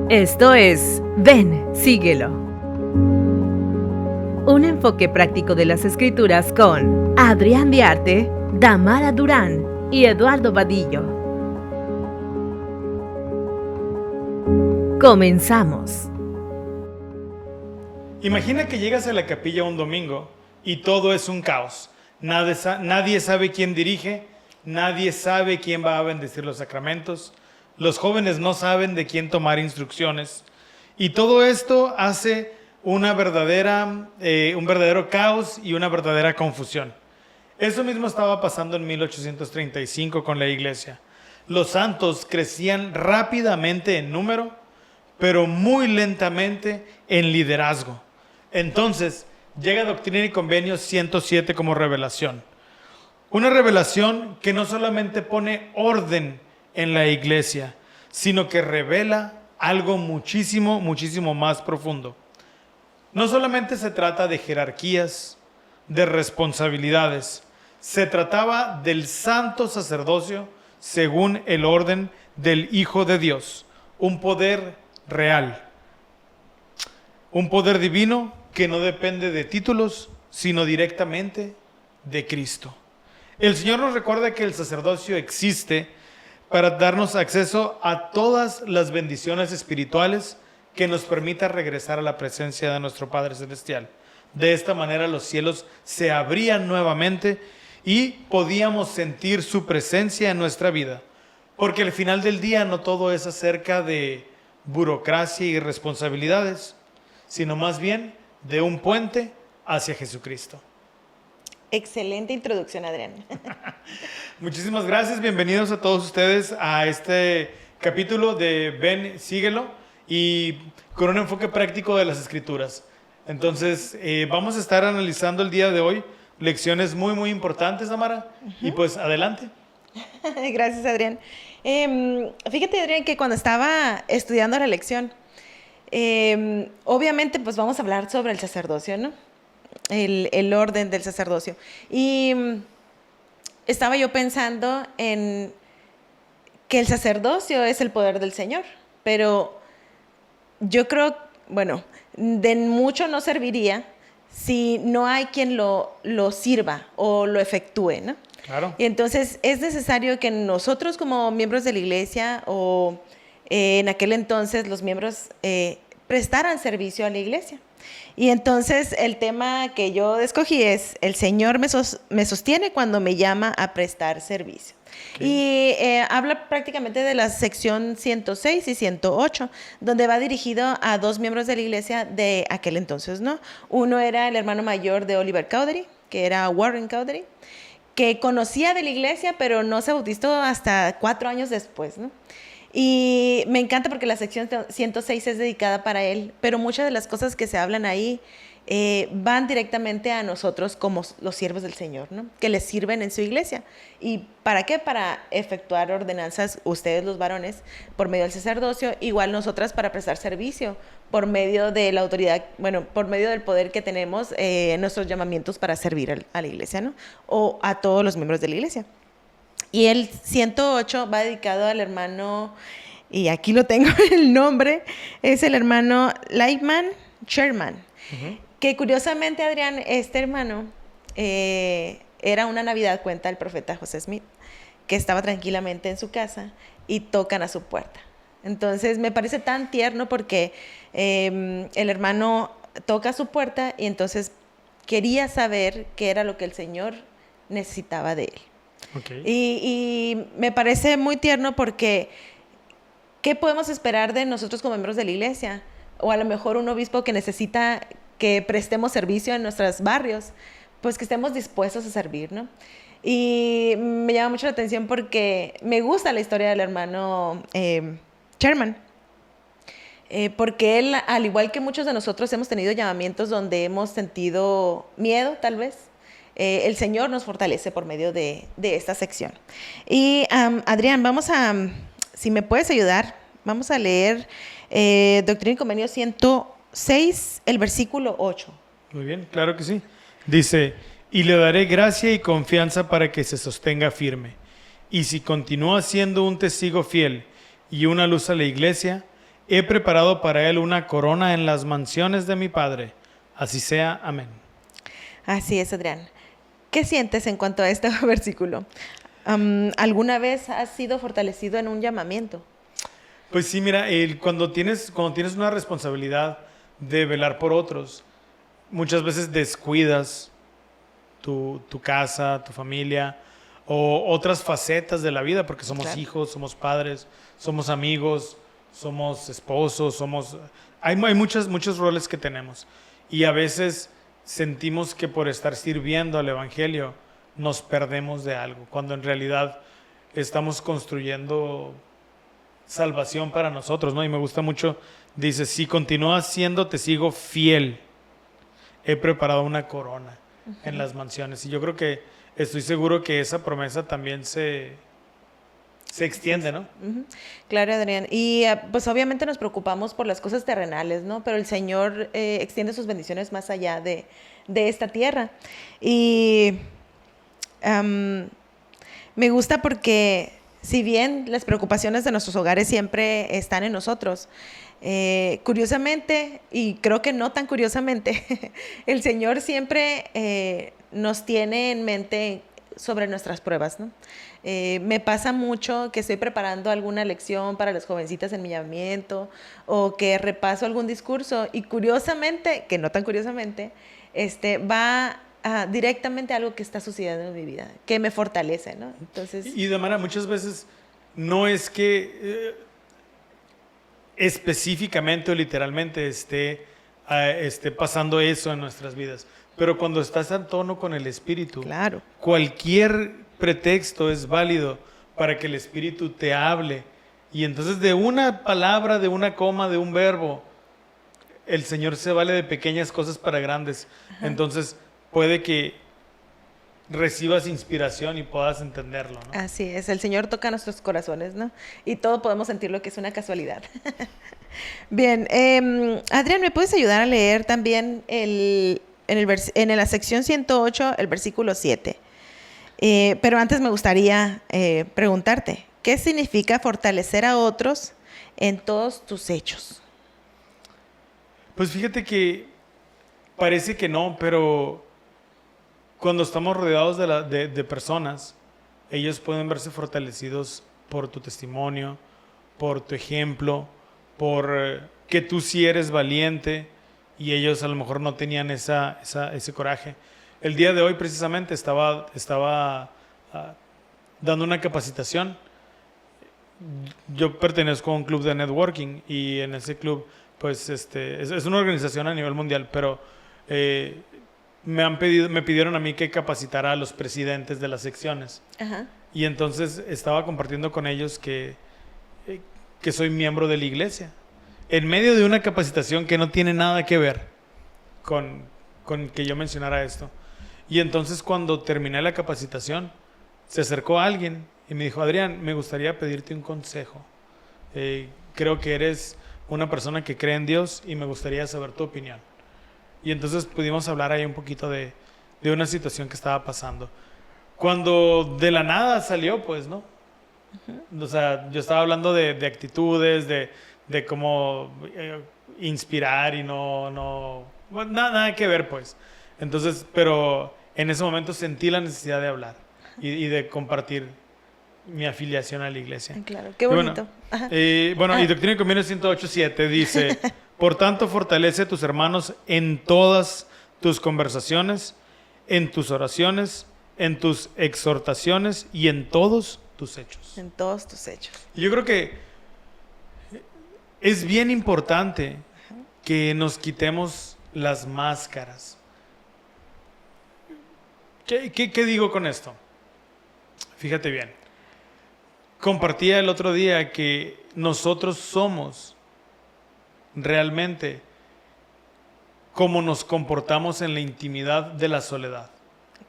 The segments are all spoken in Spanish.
Esto es Ven, síguelo. Un enfoque práctico de las Escrituras con Adrián Diarte, Damara Durán y Eduardo Vadillo. Comenzamos. Imagina que llegas a la capilla un domingo y todo es un caos. Nadie sabe quién dirige, nadie sabe quién va a bendecir los sacramentos, los jóvenes no saben de quién tomar instrucciones y todo esto hace un verdadero caos y una verdadera confusión. Eso mismo estaba pasando en 1835 con la iglesia. Los santos crecían rápidamente en número, pero muy lentamente en liderazgo. Entonces, llega Doctrina y Convenios 107 como revelación. Una revelación que no solamente pone orden en la iglesia, sino que revela algo muchísimo, muchísimo más profundo. No solamente se trata de jerarquías, de responsabilidades, se trataba del santo sacerdocio según el orden del Hijo de Dios, un poder real, un poder divino que no depende de títulos, sino directamente de Cristo. El Señor nos recuerda que el sacerdocio existe para darnos acceso a todas las bendiciones espirituales que nos permita regresar a la presencia de nuestro Padre Celestial. De esta manera los cielos se abrían nuevamente y podíamos sentir su presencia en nuestra vida. Porque al final del día no todo es acerca de burocracia y responsabilidades, sino más bien de un puente hacia Jesucristo. Excelente introducción, Adrián. Muchísimas gracias, bienvenidos a todos ustedes a este capítulo de Ven, síguelo, y con un enfoque práctico de las Escrituras. Entonces, vamos a estar analizando el día de hoy lecciones muy, muy importantes, Amara, y pues adelante. Gracias, Adrián. Fíjate, Adrián, que cuando estaba estudiando la lección, obviamente pues vamos a hablar sobre el sacerdocio, ¿no? El orden del sacerdocio. Y estaba yo pensando en que el sacerdocio es el poder del Señor, pero yo creo, bueno, de mucho no serviría si no hay quien lo sirva o lo efectúe, ¿no? Claro. Y entonces es necesario que nosotros como miembros de la iglesia o en aquel entonces los miembros prestaran servicio a la iglesia. Y entonces el tema que yo escogí es: el Señor me sostiene cuando me llama a prestar servicio. Okay. Y habla prácticamente de la sección 106 y 108, donde va dirigido a dos miembros de la iglesia de aquel entonces, ¿no? Uno era el hermano mayor de Oliver Cowdery, que era Warren Cowdery, que conocía de la iglesia, pero no se bautizó hasta 4 años después, ¿no? Y me encanta porque la sección 106 es dedicada para él, pero muchas de las cosas que se hablan ahí van directamente a nosotros como los siervos del Señor, ¿no? Que les sirven en su iglesia. ¿Y para qué? Para efectuar ordenanzas, ustedes los varones, por medio del sacerdocio, igual nosotras para prestar servicio, por medio de la autoridad, bueno, por medio del poder que tenemos en nuestros llamamientos para servir a la iglesia, ¿no? O a todos los miembros de la iglesia. Y el 108 va dedicado al hermano, y aquí lo tengo el nombre, es el hermano Lightman Sherman. Uh-huh. Que curiosamente, Adrián, este hermano era una Navidad, cuenta el profeta José Smith, que estaba tranquilamente en su casa y tocan a su puerta. Entonces me parece tan tierno porque el hermano toca a su puerta y entonces quería saber qué era lo que el Señor necesitaba de él. Okay. Y me parece muy tierno porque ¿qué podemos esperar de nosotros como miembros de la iglesia? O a lo mejor un obispo que necesita que prestemos servicio en nuestros barrios, pues que estemos dispuestos a servir, ¿no? Y me llama mucho la atención porque me gusta la historia del hermano Sherman, porque él, al igual que muchos de nosotros, hemos tenido llamamientos donde hemos sentido miedo, tal vez. El Señor nos fortalece por medio de esta sección. Y Adrián, si me puedes ayudar, vamos a leer Doctrina y Convenios 106, el versículo 8. Muy bien, claro que sí. Dice: y le daré gracia y confianza para que se sostenga firme. Y si continúa siendo un testigo fiel y una luz a la iglesia, He preparado para él una corona en las mansiones de mi Padre. Así sea. Amén. Así es, Adrián. ¿Qué sientes en cuanto a este versículo? ¿Alguna vez has sido fortalecido en un llamamiento? Pues sí, mira, cuando tienes una responsabilidad de velar por otros, muchas veces descuidas tu casa, tu familia o otras facetas de la vida, porque somos Claro. hijos, somos padres, somos amigos, somos esposos, hay muchos roles que tenemos. Y a veces sentimos que por estar sirviendo al Evangelio nos perdemos de algo, cuando en realidad estamos construyendo salvación para nosotros, ¿no? Y me gusta mucho, dice, si continúas siendo testigo fiel, he preparado una corona en las mansiones. Y yo creo que, estoy seguro que esa promesa también se extiende, ¿no? Ujú. Claro, Adrián. Y pues obviamente nos preocupamos por las cosas terrenales, ¿no? Pero el Señor extiende sus bendiciones más allá de esta tierra. Y me gusta porque si bien las preocupaciones de nuestros hogares siempre están en nosotros, curiosamente, y creo que no tan curiosamente, el Señor siempre nos tiene en mente sobre nuestras pruebas, ¿no? Me pasa mucho que estoy preparando alguna lección para las jovencitas en mi llamamiento o que repaso algún discurso y curiosamente, que no tan curiosamente, va directamente a algo que está sucediendo en mi vida, que me fortalece, ¿no? Entonces, Y de manera, muchas veces no es que específicamente o literalmente esté pasando eso en nuestras vidas, pero cuando estás en tono con el Espíritu, claro. cualquier pretexto es válido para que el Espíritu te hable. Y entonces de una palabra, de una coma, de un verbo, el Señor se vale de pequeñas cosas para grandes. Ajá. Entonces puede que recibas inspiración y puedas entenderlo, ¿no? Así es, el Señor toca nuestros corazones, ¿no? Y todo podemos sentir lo que es una casualidad. Bien, Adrián, ¿me puedes ayudar a leer también en la sección 108, el versículo 7? Pero antes me gustaría preguntarte, ¿qué significa fortalecer a otros en todos tus hechos? Pues fíjate que parece que no, pero cuando estamos rodeados de personas, ellos pueden verse fortalecidos por tu testimonio, por tu ejemplo, por que tú sí eres valiente y ellos a lo mejor no tenían ese coraje. El día de hoy precisamente estaba dando una capacitación. Yo pertenezco a un club de networking y en ese club pues es una organización a nivel mundial, pero me pidieron a mí que capacitara a los presidentes de las secciones. Ajá. Y entonces estaba compartiendo con ellos que soy miembro de la iglesia, en medio de una capacitación que no tiene nada que ver con que yo mencionara esto. Y entonces cuando terminé la capacitación, se acercó alguien y me dijo, Adrián, me gustaría pedirte un consejo. Creo que eres una persona que cree en Dios y me gustaría saber tu opinión. Y entonces pudimos hablar ahí un poquito de una situación que estaba pasando. Cuando de la nada salió, pues, ¿no? Uh-huh. O sea, yo estaba hablando de actitudes, de cómo inspirar y no bueno, nada que ver, pues. Entonces, pero en ese momento sentí la necesidad de hablar y de compartir mi afiliación a la iglesia. Claro, qué bonito. Y Doctrina y Convenios 108.7 dice, por tanto, fortalece a tus hermanos en todas tus conversaciones, en tus oraciones, en tus exhortaciones y en todos tus hechos. En todos tus hechos. Y yo creo que es bien importante que nos quitemos las máscaras. ¿Qué digo con esto? Fíjate bien. Compartía el otro día que nosotros somos realmente como nos comportamos en la intimidad de la soledad.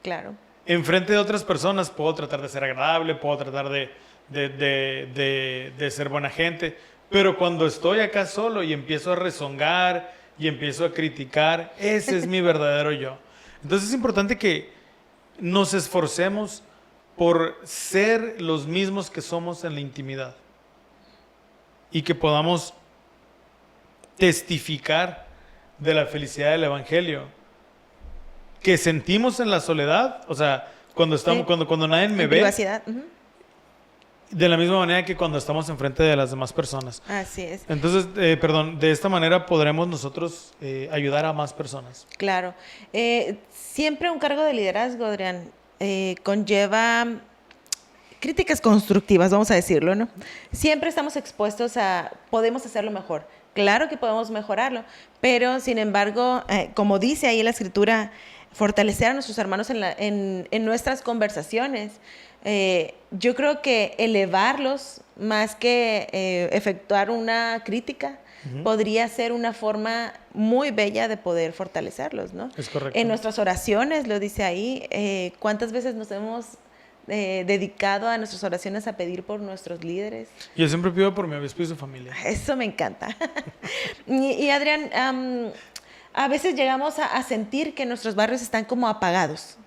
Claro. Enfrente de otras personas puedo tratar de ser agradable, puedo tratar de ser buena gente, pero cuando estoy acá solo y empiezo a rezongar y empiezo a criticar, ese es mi verdadero yo. Entonces es importante que nos esforcemos por ser los mismos que somos en la intimidad y que podamos testificar de la felicidad del Evangelio que sentimos en la soledad, o sea, cuando estamos, Sí. cuando nadie me En ve, privacidad. Ujú. de la misma manera que cuando estamos enfrente de las demás personas. Así es. Entonces, de esta manera podremos nosotros ayudar a más personas. Claro. Siempre un cargo de liderazgo, Adrián, conlleva críticas constructivas, vamos a decirlo, ¿no? Siempre estamos expuestos a, podemos hacerlo mejor. Claro que podemos mejorarlo, pero sin embargo, como dice ahí la escritura, fortalecer a nuestros hermanos en nuestras conversaciones. Yo creo que elevarlos más que efectuar una crítica podría ser una forma muy bella de poder fortalecerlos, ¿no? Es correcto. En nuestras oraciones, lo dice ahí, ¿cuántas veces nos hemos dedicado a nuestras oraciones a pedir por nuestros líderes? Yo siempre pido por mi obispo y su familia. Eso me encanta. Y Adrián, a veces llegamos a sentir que nuestros barrios están como apagados.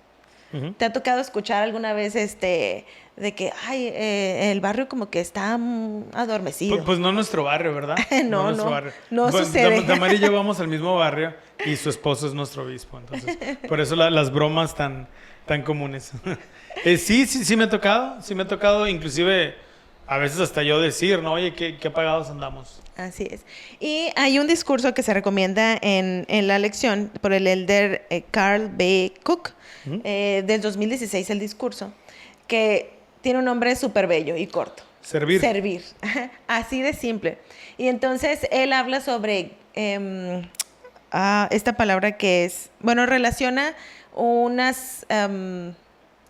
Ujú. ¿Te ha tocado escuchar alguna vez de que ay, el barrio como que está adormecido? Pues no nuestro barrio, ¿verdad? No, nuestro no, barrio. no sucede. Damari y yo vamos al mismo barrio y su esposo es nuestro obispo. Entonces, por eso las bromas tan comunes. Sí me ha tocado. Sí me ha tocado, inclusive a veces hasta yo decir, ¿no? Oye, qué apagados andamos. Así es. Y hay un discurso que se recomienda en la lección por el elder Carl B. Cook, del 2016, el discurso, que tiene un nombre súper bello y corto. Servir. Servir. Así de simple. Y entonces él habla sobre esta palabra que es, bueno, relaciona un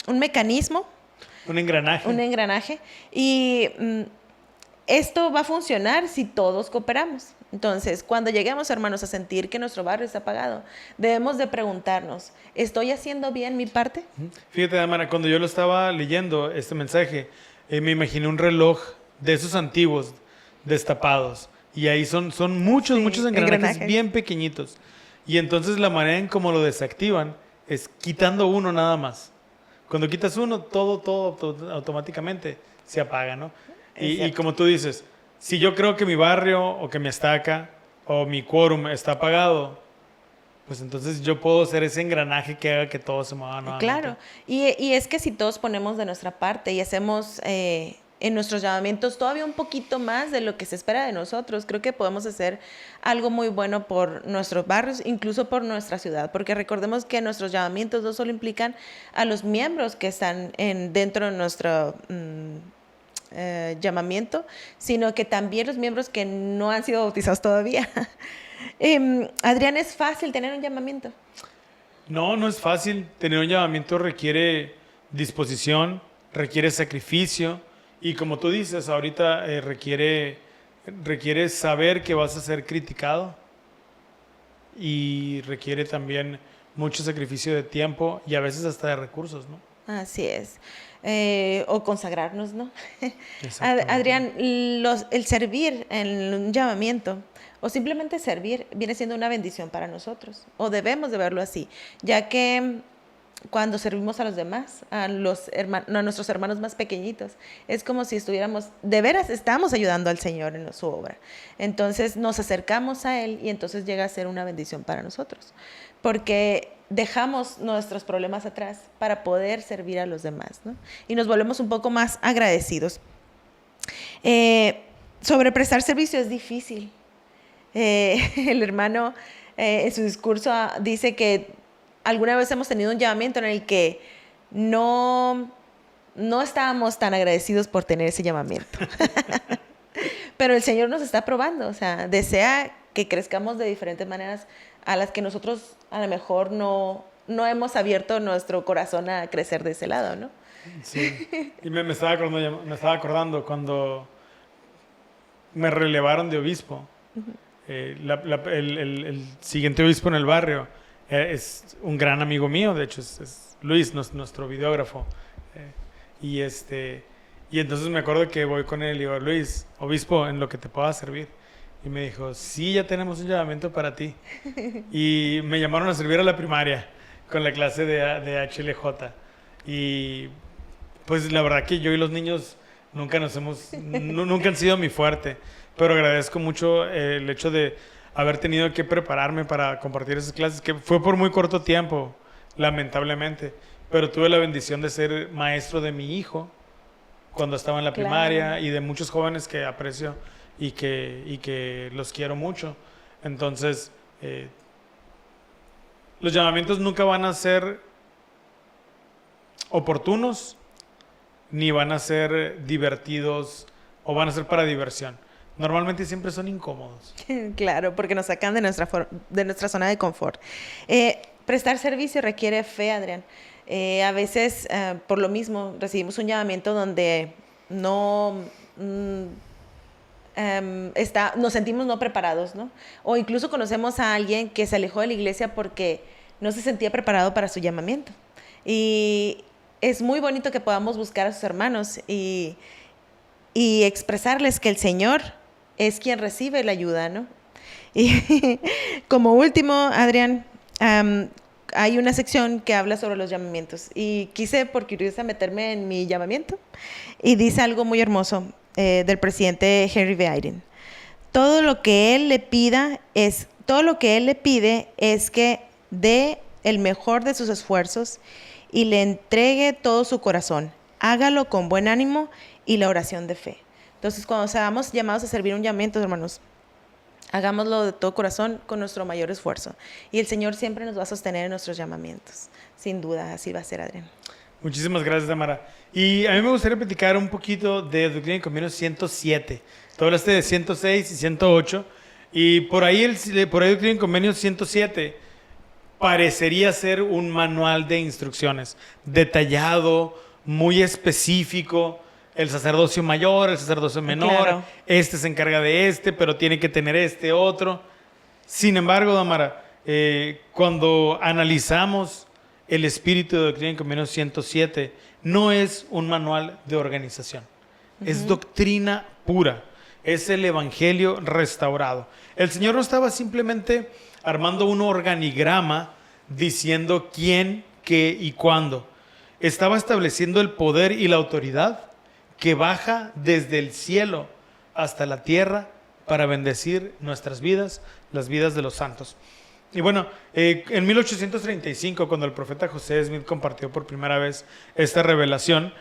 mecanismo, Un engranaje. un engranaje, y esto va a funcionar si todos cooperamos. Entonces, cuando lleguemos, hermanos, a sentir que nuestro barrio está apagado, debemos de preguntarnos, ¿estoy haciendo bien mi parte? Fíjate, Damara, cuando yo lo estaba leyendo, este mensaje, me imaginé un reloj de esos antiguos, destapados. Y ahí son muchos Sí, muchos engranajes engranajes. bien pequeñitos. Y entonces la manera en cómo lo desactivan es quitando uno nada más. Cuando quitas uno, todo automáticamente se apaga, ¿no? Y Exacto. como tú dices, si yo creo que mi barrio o que mi estaca o mi quórum está apagado, pues entonces yo puedo ser ese engranaje que haga que todo se mueva nuevamente. Claro, y es que si todos ponemos de nuestra parte y hacemos en nuestros llamamientos todavía un poquito más de lo que se espera de nosotros, creo que podemos hacer algo muy bueno por nuestros barrios, incluso por nuestra ciudad, porque recordemos que nuestros llamamientos no solo implican a los miembros que están dentro de nuestro llamamiento, sino que también los miembros que no han sido bautizados todavía. Adrián, ¿es fácil tener un llamamiento? No es fácil. Tener un llamamiento requiere disposición, requiere sacrificio y como tú dices, ahorita requiere saber que vas a ser criticado y requiere también mucho sacrificio de tiempo y a veces hasta de recursos, ¿no? Así es. O consagrarnos, ¿no? Exactamente. Adrián, el servir en un llamamiento o simplemente servir viene siendo una bendición para nosotros, o debemos de verlo así, ya que cuando servimos a los demás, a nuestros hermanos más pequeñitos, es como si estuviéramos, de veras estamos ayudando al Señor en su obra. Entonces nos acercamos a Él y entonces llega a ser una bendición para nosotros, porque dejamos nuestros problemas atrás para poder servir a los demás, ¿no? Y nos volvemos un poco más agradecidos. Sobre prestar servicio es difícil. El hermano en su discurso dice que alguna vez hemos tenido un llamamiento en el que no estábamos tan agradecidos por tener ese llamamiento. Pero el Señor nos está probando, o sea, desea que crezcamos de diferentes maneras a las que nosotros a lo mejor no hemos abierto nuestro corazón a crecer de ese lado, ¿no? Sí. Y me estaba acordando cuando me relevaron de obispo. El siguiente obispo en el barrio es un gran amigo mío, de hecho es Luis, nuestro videógrafo. Y entonces me acuerdo que voy con él y digo, Luis, obispo, en lo que te pueda servir. Y me dijo, sí, ya tenemos un llamamiento para ti. Y me llamaron a servir a la primaria con la clase de HLJ. Y pues la verdad que yo y los niños nunca han sido mi fuerte. Pero agradezco mucho el hecho de haber tenido que prepararme para compartir esas clases, que fue por muy corto tiempo, lamentablemente, pero tuve la bendición de ser maestro de mi hijo cuando estaba en la Claro. primaria y de muchos jóvenes que aprecio y que los quiero mucho. Entonces, los llamamientos nunca van a ser oportunos, ni van a ser divertidos o van a ser para diversión. Normalmente siempre son incómodos. Claro, porque nos sacan de nuestra zona de confort. Prestar servicio requiere fe, Adrián. A veces, por lo mismo, recibimos un llamamiento donde no nos sentimos no preparados, ¿no? O incluso conocemos a alguien que se alejó de la iglesia porque no se sentía preparado para su llamamiento. Y es muy bonito que podamos buscar a sus hermanos y expresarles que el Señor es quien recibe la ayuda, ¿no? Y como último, Adrián, hay una sección que habla sobre los llamamientos y quise por curiosidad meterme en mi llamamiento y dice algo muy hermoso del presidente Henry B. Eyring. Todo lo que él le pide es que dé el mejor de sus esfuerzos y le entregue todo su corazón. Hágalo con buen ánimo y la oración de fe. Entonces, cuando seamos llamados a servir un llamamiento, hermanos, hagámoslo de todo corazón con nuestro mayor esfuerzo. Y el Señor siempre nos va a sostener en nuestros llamamientos. Sin duda, así va a ser, Adrián. Muchísimas gracias, Tamara. Y a mí me gustaría platicar un poquito de Doctrina y Convenios 107. Tú hablaste de 106 y 108. Y por ahí Doctrina y Convenios 107 parecería ser un manual de instrucciones detallado, muy específico. El sacerdocio mayor, el sacerdocio menor, Claro. Este se encarga de este, pero tiene que tener este otro. Sin embargo, Damara, cuando analizamos el espíritu de Doctrina y Convenios 107, no es un manual de organización, es doctrina pura, es el evangelio restaurado. El Señor no estaba simplemente armando un organigrama diciendo quién, qué y cuándo. Estaba estableciendo el poder y la autoridad que baja desde el cielo hasta la tierra para bendecir nuestras vidas, las vidas de los santos. Y bueno, en 1835, cuando el profeta José Smith compartió por primera vez esta revelación,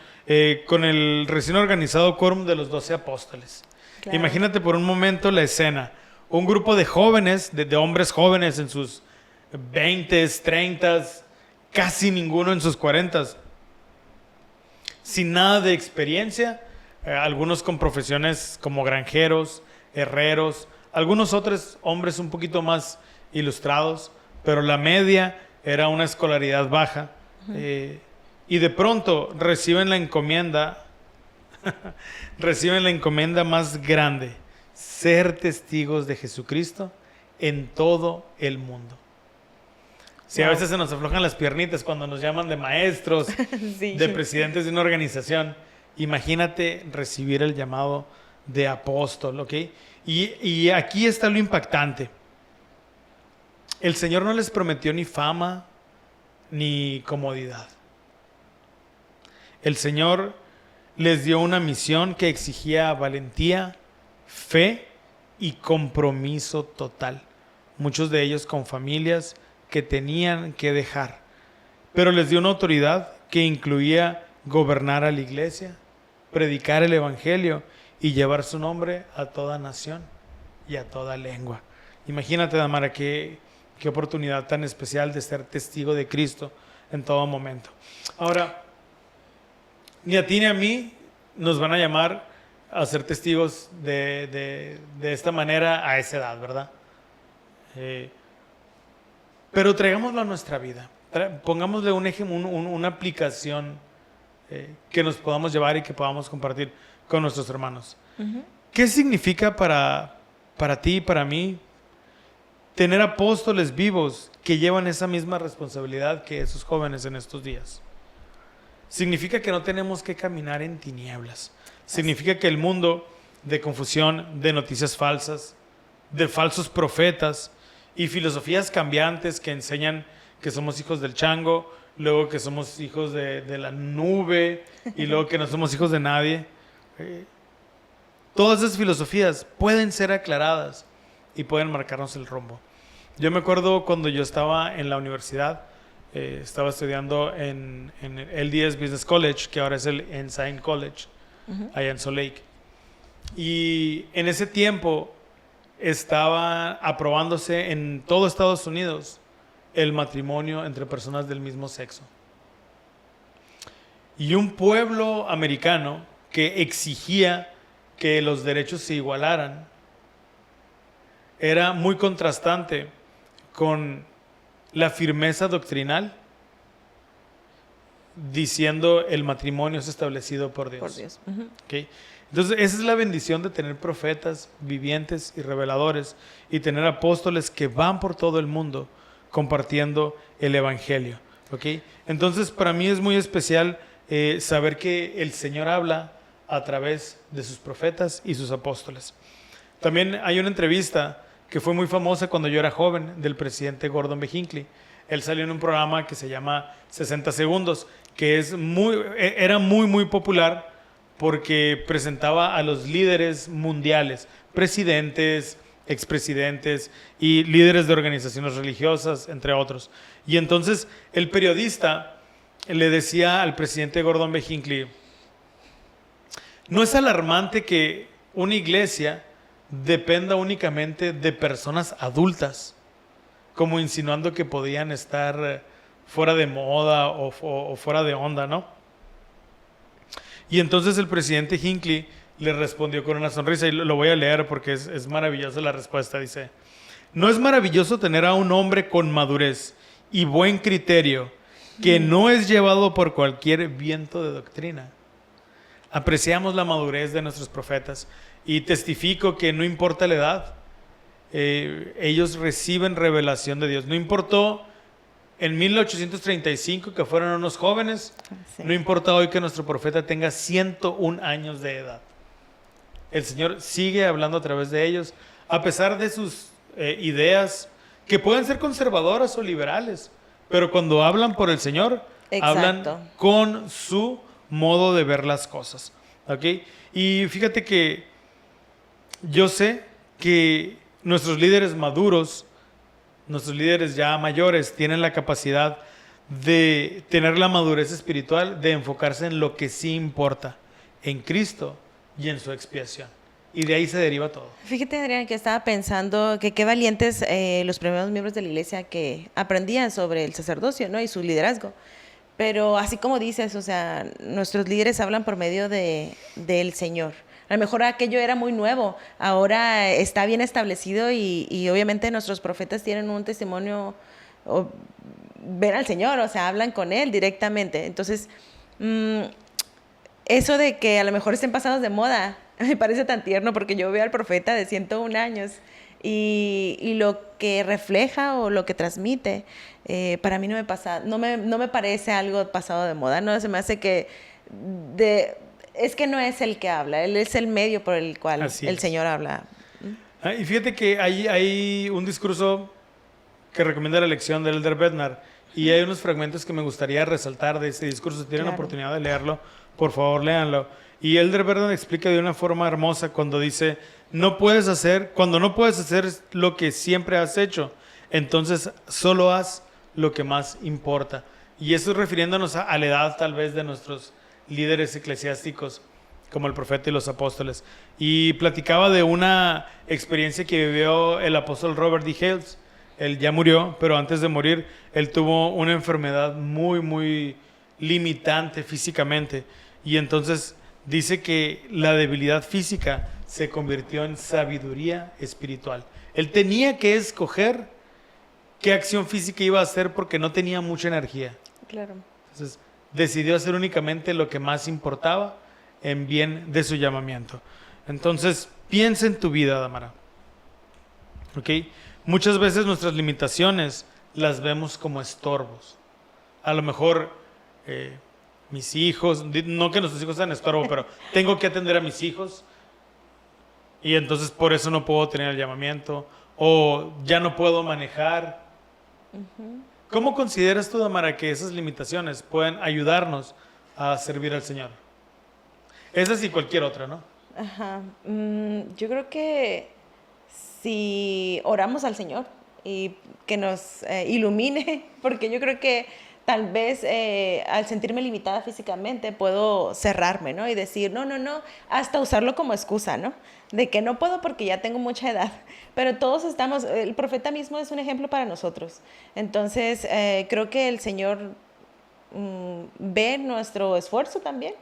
con el recién organizado quórum de los 12 apóstoles. Claro. Imagínate por un momento la escena. Un grupo de jóvenes, de hombres jóvenes en sus 20s, 30s, casi ninguno en sus 40s, sin nada de experiencia, algunos con profesiones como granjeros, herreros, algunos otros hombres un poquito más ilustrados, pero la media era una escolaridad baja. Y de pronto reciben la encomienda más grande: ser testigos de Jesucristo en todo el mundo. Sí, a veces se nos aflojan las piernitas cuando nos llaman de maestros, Sí. de presidentes de una organización. Imagínate recibir el llamado de apóstol, ¿ok? Y aquí está lo impactante. El Señor no les prometió ni fama ni comodidad. El Señor les dio una misión que exigía valentía, fe y compromiso total. Muchos de ellos con familias que tenían que dejar. Pero les dio una autoridad que incluía gobernar a la iglesia, predicar el evangelio y llevar su nombre a toda nación y a toda lengua. Imagínate, Damara, qué oportunidad tan especial de ser testigo de Cristo en todo momento. Ahora, ni a ti ni a mí nos van a llamar a ser testigos de esta manera a esa edad, ¿verdad? Pero traigámoslo a nuestra vida. Pongámosle una aplicación que nos podamos llevar y que podamos compartir con nuestros hermanos. ¿Qué significa para ti y para mí tener apóstoles vivos que llevan esa misma responsabilidad que esos jóvenes en estos días? Significa que no tenemos que caminar en tinieblas. Significa que el mundo de confusión, de noticias falsas, de falsos profetas y filosofías cambiantes que enseñan que somos hijos del chango, luego que somos hijos de la nube y luego que no somos hijos de nadie. Todas esas filosofías pueden ser aclaradas y pueden marcarnos el rumbo. Yo me acuerdo cuando yo estaba en la universidad, estaba estudiando en el LDS Business College, que ahora es el Ensign College, allá en Salt Lake. Y en ese tiempo estaba aprobándose en todo Estados Unidos el matrimonio entre personas del mismo sexo. Y un pueblo americano que exigía que los derechos se igualaran era muy contrastante con la firmeza doctrinal diciendo el matrimonio es establecido por Dios. Por Dios. ¿Okay? Entonces esa es la bendición de tener profetas vivientes y reveladores y tener apóstoles que van por todo el mundo compartiendo el evangelio. ¿Okay? Entonces para mí es muy especial saber que el Señor habla a través de sus profetas y sus apóstoles. También hay una entrevista que fue muy famosa cuando yo era joven del presidente Gordon B. Hinckley. Él salió en un programa que se llama 60 Segundos, que era muy popular porque presentaba a los líderes mundiales, presidentes, expresidentes y líderes de organizaciones religiosas, entre otros. Y entonces el periodista le decía al presidente Gordon B. Hinckley, ¿no es alarmante que una iglesia dependa únicamente de personas adultas? Como insinuando que podían estar fuera de moda o fuera de onda, ¿no? Y entonces el presidente Hinckley le respondió con una sonrisa, y lo voy a leer porque es maravillosa la respuesta. Dice, ¿no es maravilloso tener a un hombre con madurez y buen criterio que no es llevado por cualquier viento de doctrina? Apreciamos la madurez de nuestros profetas y testifico que no importa la edad, ellos reciben revelación de Dios. No importó en 1835 que fueron unos jóvenes, sí. No importa hoy que nuestro profeta tenga 101 años de edad. El Señor sigue hablando a través de ellos, a pesar de sus ideas que pueden ser conservadoras o liberales, pero cuando hablan por el Señor, exacto, hablan con su modo de ver las cosas. ¿Okay? Y fíjate que yo sé que nuestros líderes maduros, nuestros líderes ya mayores, tienen la capacidad de tener la madurez espiritual, de enfocarse en lo que sí importa, en Cristo y en su expiación. Y de ahí se deriva todo. Fíjate, Adrián, que estaba pensando que qué valientes los primeros miembros de la iglesia que aprendían sobre el sacerdocio, ¿no? Y su liderazgo. Pero así como dices, o sea, nuestros líderes hablan por medio del Señor. A lo mejor aquello era muy nuevo, ahora está bien establecido y obviamente nuestros profetas tienen un testimonio, ven al Señor, o sea, hablan con Él directamente. Entonces, eso de que a lo mejor estén pasados de moda, me parece tan tierno porque yo veo al profeta de 101 años y lo que refleja o lo que transmite, para mí no me parece algo pasado de moda, no se me hace que... Es que no es el que habla, él es el medio por el cual el Señor habla. Y fíjate que hay un discurso que recomienda la lección del Elder Bednar y hay unos fragmentos que me gustaría resaltar de ese discurso. Si tienen la oportunidad de leerlo, por favor, léanlo. Y Elder Bednar explica de una forma hermosa cuando dice, cuando no puedes hacer lo que siempre has hecho, entonces solo haz lo que más importa. Y eso es refiriéndonos a la edad tal vez de nuestros líderes eclesiásticos como el profeta y los apóstoles. Y platicaba de una experiencia que vivió el apóstol Robert D. Hales. Él ya murió, pero antes de morir, él tuvo una enfermedad muy limitante físicamente. Y entonces dice que la debilidad física se convirtió en sabiduría espiritual. Él tenía que escoger qué acción física iba a hacer porque no tenía mucha energía. Claro. Entonces, decidió hacer únicamente lo que más importaba en bien de su llamamiento. Entonces, piensa en tu vida, Damara. ¿Okay? Muchas veces nuestras limitaciones las vemos como estorbos. A lo mejor mis hijos, no que nuestros hijos sean estorbo, pero tengo que atender a mis hijos y entonces por eso no puedo tener el llamamiento, o ya no puedo manejar. ¿Cómo consideras tú, Damara, que esas limitaciones pueden ayudarnos a servir al Señor? Esa y cualquier otra, ¿no? Ajá. Yo creo que si oramos al Señor y que nos ilumine, porque yo creo que tal vez al sentirme limitada físicamente puedo cerrarme, ¿no? Y decir, no, hasta usarlo como excusa, ¿no? De que no puedo porque ya tengo mucha edad. Pero todos estamos, el profeta mismo es un ejemplo para nosotros. Entonces, creo que el Señor ve nuestro esfuerzo también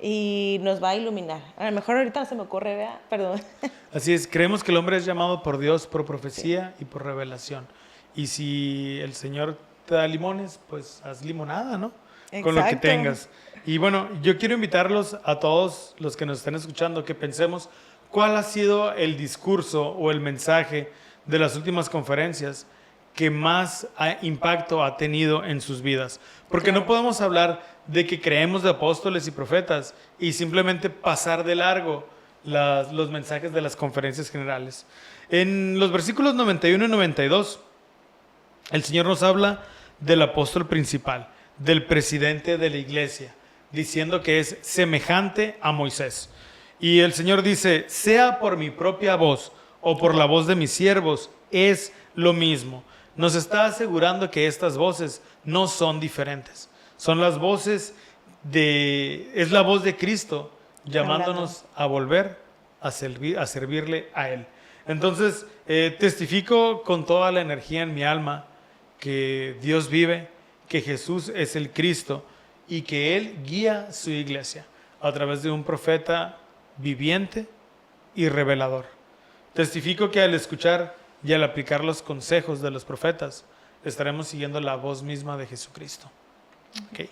y nos va a iluminar. A lo mejor ahorita no se me ocurre, ¿verdad? Perdón. Así es, creemos que el hombre es llamado por Dios por profecía y por revelación. Y si el Señor te da limones, pues haz limonada, ¿no? Con lo que Exacto. tengas. Y bueno, yo quiero invitarlos a todos los que nos están escuchando que pensemos cuál ha sido el discurso o el mensaje de las últimas conferencias que más impacto ha tenido en sus vidas. Porque no podemos hablar de que creemos de apóstoles y profetas y simplemente pasar de largo los mensajes de las conferencias generales. En los versículos 91 y 92, el Señor nos habla del apóstol principal, del presidente de la iglesia, diciendo que es semejante a Moisés. Y el Señor dice, sea por mi propia voz o por la voz de mis siervos, es lo mismo. Nos está asegurando que estas voces no son diferentes. Son las voces es la voz de Cristo llamándonos a volver a servirle a Él. Entonces, testifico con toda la energía en mi alma que Dios vive, que Jesús es el Cristo y que Él guía su iglesia a través de un profeta viviente y revelador. Testifico que al escuchar y al aplicar los consejos de los profetas, estaremos siguiendo la voz misma de Jesucristo. Okay.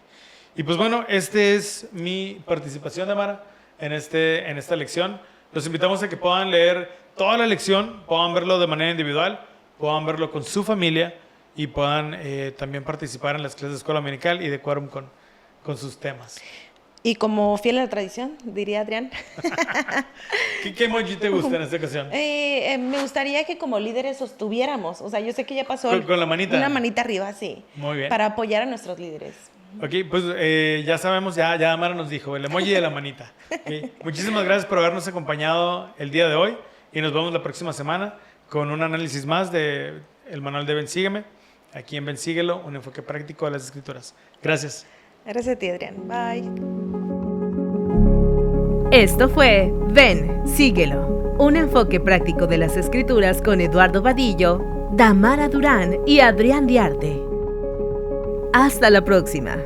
Y pues bueno, esta es mi participación, Damara, en esta lección. Los invitamos a que puedan leer toda la lección, puedan verlo de manera individual, puedan verlo con su familia y puedan también participar en las clases de escuela dominical y de quórum con sus temas. Y como fiel a la tradición, diría Adrián. ¿Qué emoji te gusta en esta ocasión? Me gustaría que como líderes sostuviéramos, o sea, yo sé que ya pasó. ¿Con la manita? Una manita arriba, sí. Muy bien. Para apoyar a nuestros líderes. Ok, pues ya sabemos, ya Amara nos dijo, el emoji de la manita. Okay. Muchísimas gracias por habernos acompañado el día de hoy y nos vemos la próxima semana con un análisis más del manual de Ven Sígueme. Aquí en Ven Síguelo, un enfoque práctico de las Escrituras. Gracias. Gracias a ti, Adrián. Bye. Esto fue Ven, Síguelo, un enfoque práctico de las Escrituras con Eduardo Vadillo, Damara Durán y Adrián Diarte. Hasta la próxima.